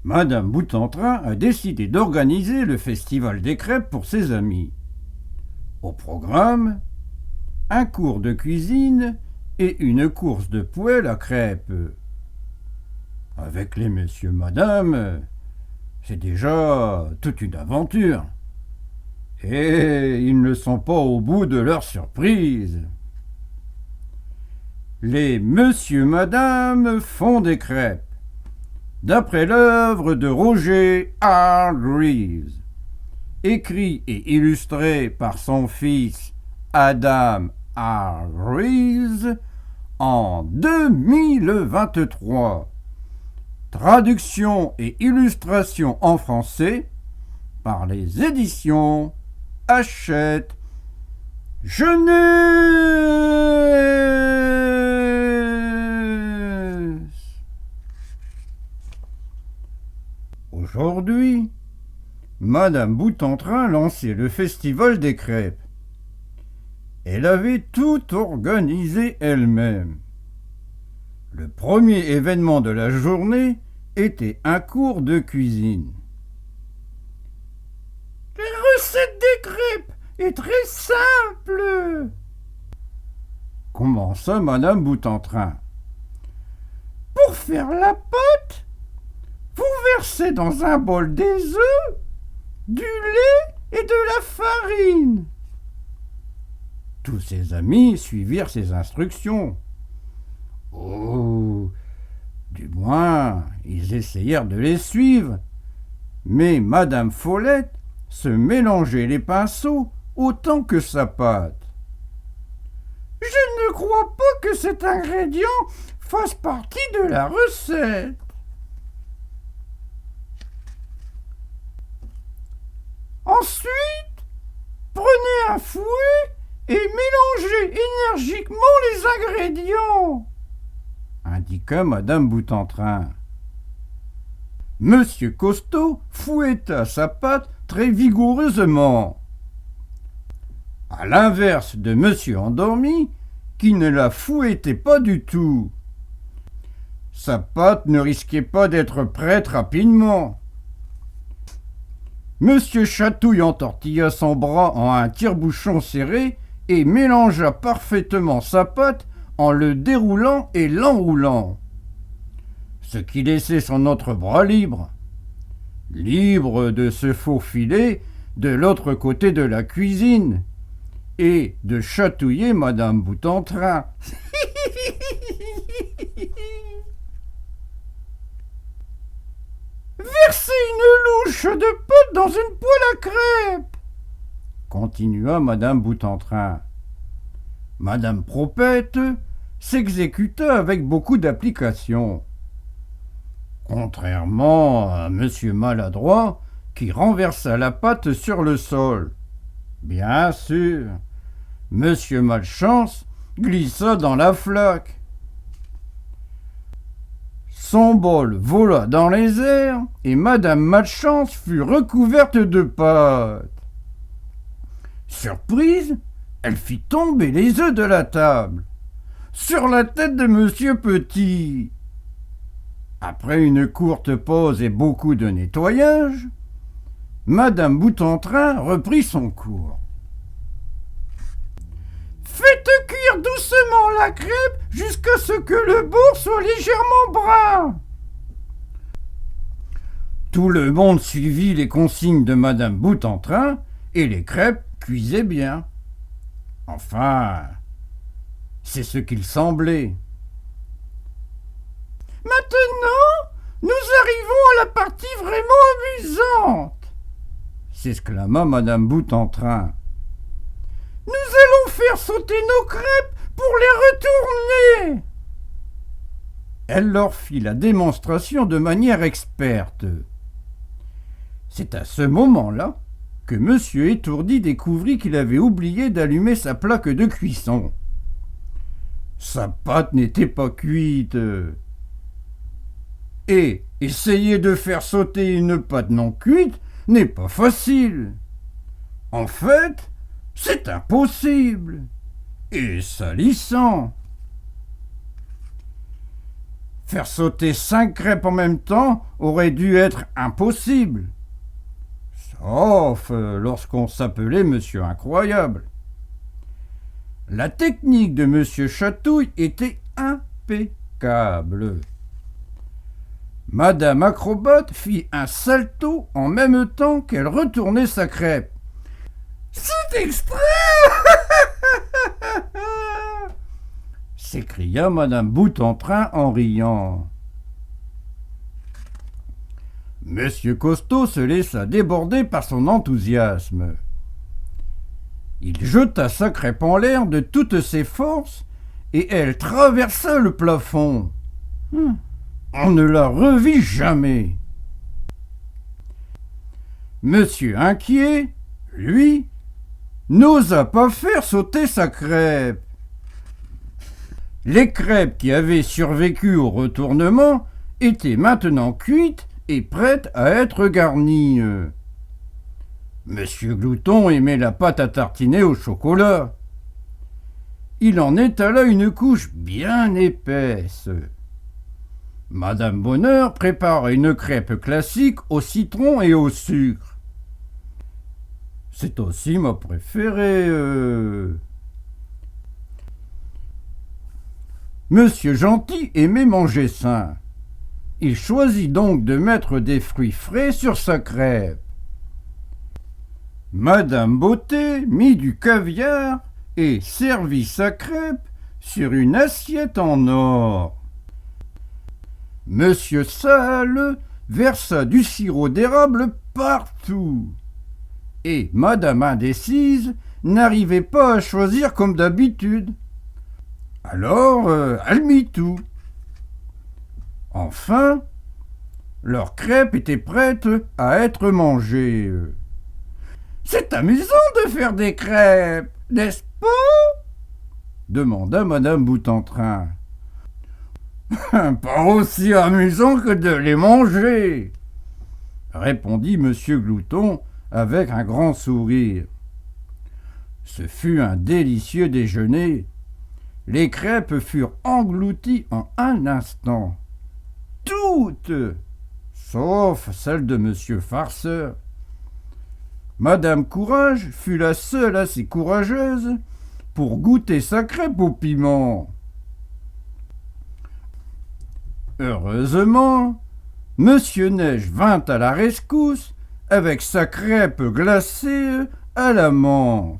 Madame Boutentrin a décidé d'organiser le festival des crêpes pour ses amis. Au programme, un cours de cuisine et une course de poêle à crêpes. Avec les messieurs madame, c'est déjà toute une aventure. Et ils ne sont pas au bout de leur surprise. Les monsieur madame font des crêpes, d'après l'œuvre de Roger Hargreaves, écrit et illustré par son fils Adam Hargreaves en 2023. Traduction et illustration en français par les éditions Hachette Jeunesse. Aujourd'hui, Madame Boutentrin lançait le festival des crêpes. Elle avait tout organisé elle-même. Le premier événement de la journée était un cours de cuisine. La recette des crêpes est très simple, commença Madame Boutentrin. Pour faire la pâte, vous versez dans un bol des œufs, du lait et de la farine. Tous ses amis suivirent ses instructions. Oh, du moins, ils essayèrent de les suivre, mais Madame Follette se mélangeait les pinceaux autant que sa pâte. Je ne crois pas que cet ingrédient fasse partie de la recette. Ensuite, prenez un fouet et mélangez énergiquement les ingrédients, indiqua Madame Boutentrin. Monsieur Costaud fouetta sa pâte très vigoureusement, à l'inverse de Monsieur Endormi, qui ne la fouettait pas du tout. Sa pâte ne risquait pas d'être prête rapidement. Monsieur Chatouille entortilla son bras en un tire-bouchon serré et mélangea parfaitement sa pâte en le déroulant et l'enroulant, ce qui laissait son autre bras libre de se faufiler de l'autre côté de la cuisine et de chatouiller Madame Boutentrin. Versez une louche de pâte dans une poêle à crêpes, continua Madame Boutentrin. Madame Propette s'exécuta avec beaucoup d'application, contrairement à Monsieur Maladroit qui renversa la pâte sur le sol. Bien sûr, Monsieur Malchance glissa dans la flaque. Son bol vola dans les airs et Madame Malchance fut recouverte de pâte. Surprise, elle fit tomber les œufs de la table, sur la tête de Monsieur Petit. Après une courte pause et beaucoup de nettoyage, Madame Boutentrin reprit son cours. Faites cuire doucement la crêpe jusqu'à ce que le bord soit légèrement brun. Tout le monde suivit les consignes de Madame Boutentrin et les crêpes cuisaient bien. Enfin, c'est ce qu'il semblait. Maintenant, nous arrivons à la partie vraiment amusante, s'exclama Madame Boutentrin. Nous allons faire sauter nos crêpes pour les retourner. Elle leur fit la démonstration de manière experte. C'est à ce moment-là que Monsieur Étourdi découvrit qu'il avait oublié d'allumer sa plaque de cuisson. Sa pâte n'était pas cuite. Et essayer de faire sauter une pâte non cuite n'est pas facile. En fait, c'est impossible et salissant. Faire sauter 5 crêpes en même temps aurait dû être impossible. Sauf lorsqu'on s'appelait Monsieur Incroyable. La technique de Monsieur Chatouille était impeccable. Madame Acrobate fit un salto en même temps qu'elle retournait sa crêpe. C'est extrême s'écria Madame Boute-en-Train en riant. Monsieur Costaud se laissa déborder par son enthousiasme. Il jeta sa crêpe en l'air de toutes ses forces et elle traversa le plafond. On ne la revit jamais. Monsieur Inquiet, lui, n'osa pas faire sauter sa crêpe. Les crêpes qui avaient survécu au retournement étaient maintenant cuites et prêtes à être garnies. Monsieur Glouton aimait la pâte à tartiner au chocolat. Il en étala une couche bien épaisse. Madame Bonheur prépara une crêpe classique au citron et au sucre. C'est aussi ma préférée. Monsieur Gentil aimait manger sain. Il choisit donc de mettre des fruits frais sur sa crêpe. Madame Beauté mit du caviar et servit sa crêpe sur une assiette en or. Monsieur Sale versa du sirop d'érable partout. Et Madame Indécise n'arrivait pas à choisir comme d'habitude. Alors, elle mit tout. Enfin, leur crêpe était prête à être mangée. C'est amusant de faire des crêpes, n'est-ce pas? Demanda Madame Boute-en-Train. Pas aussi amusant que de les manger, répondit Monsieur Glouton avec un grand sourire. Ce fut un délicieux déjeuner. Les crêpes furent englouties en un instant. Toutes, sauf celle de Monsieur Farceur. Madame Courage fut la seule assez courageuse pour goûter sa crêpe au piment. Heureusement, Monsieur Neige vint à la rescousse avec sa crêpe glacée à la menthe.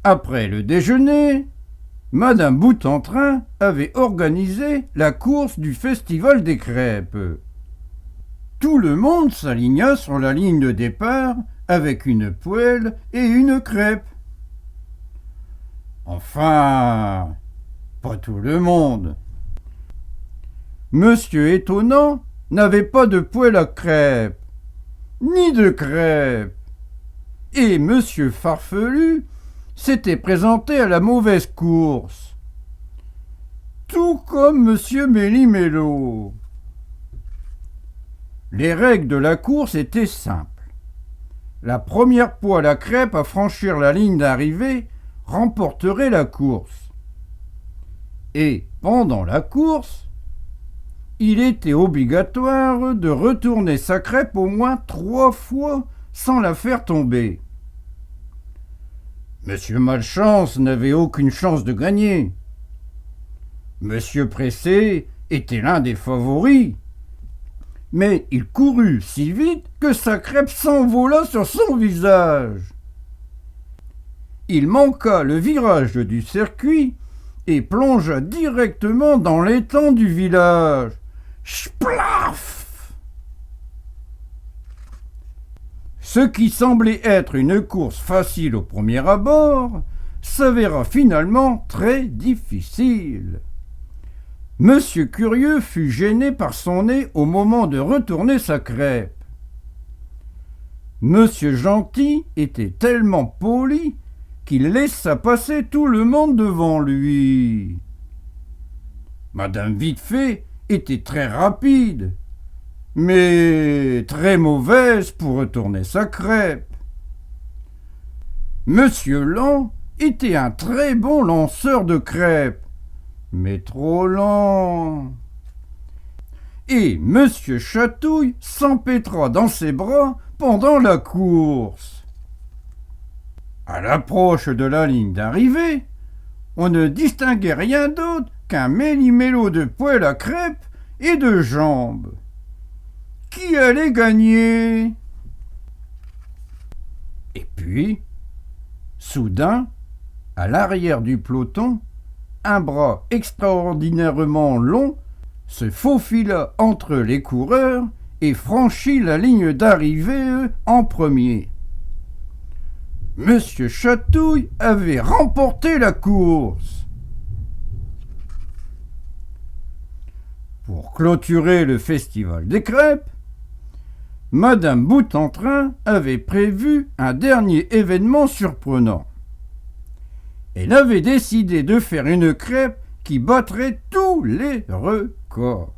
Après le déjeuner, Madame Boute-en-Train avait organisé la course du festival des crêpes. Tout le monde s'aligna sur la ligne de départ avec une poêle et une crêpe. Enfin, pas tout le monde. Monsieur Étonnant n'avait pas de poêle à crêpes, ni de crêpes. Et Monsieur Farfelu s'était présenté à la mauvaise course. Tout comme Monsieur Méli-Mélo. Les règles de la course étaient simples. La première poêle à crêpes à franchir la ligne d'arrivée remporterait la course. Et pendant la course, il était obligatoire de retourner sa crêpe au moins 3 fois sans la faire tomber. Monsieur Malchance n'avait aucune chance de gagner. Monsieur Pressé était l'un des favoris. Mais il courut si vite que sa crêpe s'envola sur son visage. Il manqua le virage du circuit et plongea directement dans l'étang du village. Splaf! Ce qui semblait être une course facile au premier abord s'avéra finalement très difficile. Monsieur Curieux fut gêné par son nez au moment de retourner sa crêpe. Monsieur Gentil était tellement poli qu'il laissa passer tout le monde devant lui. Madame Vitefait était très rapide, mais très mauvaise pour retourner sa crêpe. Monsieur Lent était un très bon lanceur de crêpes, mais trop lent. Et Monsieur Chatouille s'empêtra dans ses bras pendant la course. À l'approche de la ligne d'arrivée, on ne distinguait rien d'autre qu'un méli-mélo de poêle à crêpes et de jambes. Qui allait gagner? Et puis, soudain, à l'arrière du peloton, un bras extraordinairement long se faufila entre les coureurs et franchit la ligne d'arrivée en premier. Monsieur Chatouille avait remporté la course. Pour clôturer le festival des crêpes, Madame Boutentrin avait prévu un dernier événement surprenant. Elle avait décidé de faire une crêpe qui battrait tous les records.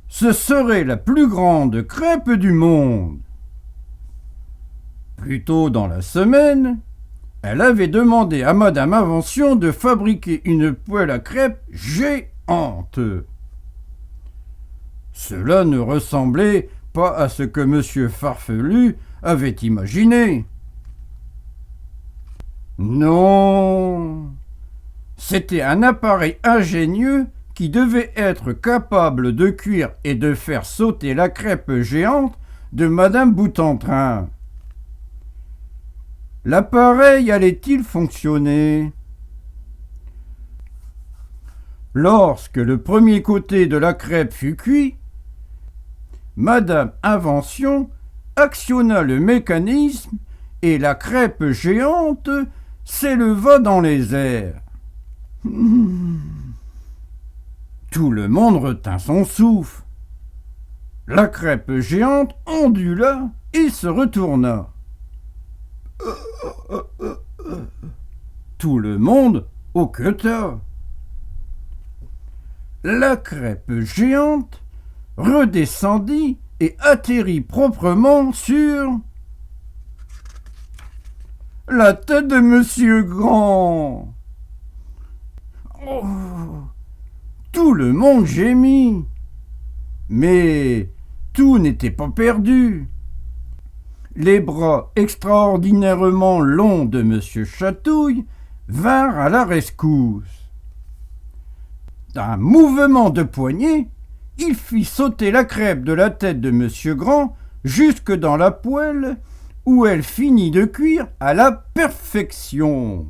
Ce serait la plus grande crêpe du monde. Plus tôt dans la semaine, elle avait demandé à Madame Invention de fabriquer une poêle à crêpes géante. Cela ne ressemblait pas à ce que Monsieur Farfelu avait imaginé. Non, c'était un appareil ingénieux qui devait être capable de cuire et de faire sauter la crêpe géante de Madame Boutentrin. L'appareil allait-il fonctionner? Lorsque le premier côté de la crêpe fut cuit, Madame Invention actionna le mécanisme et la crêpe géante s'éleva dans les airs. Tout le monde retint son souffle. La crêpe géante ondula et se retourna. Tout le monde hoqueta. La crêpe géante redescendit et atterrit proprement sur la tête de Monsieur Grand. Oh, tout le monde gémit. Mais tout n'était pas perdu. Les bras extraordinairement longs de Monsieur Chatouille vinrent à la rescousse. D'un mouvement de poignet, il fit sauter la crêpe de la tête de Monsieur Grand jusque dans la poêle où elle finit de cuire à la perfection.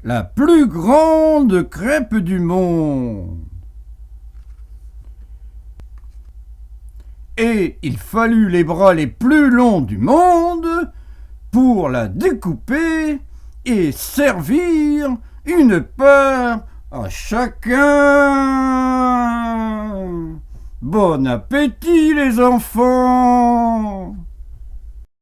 La plus grande crêpe du monde. Et il fallut les bras les plus longs du monde pour la découper et servir une part à chacun. Bon appétit les enfants!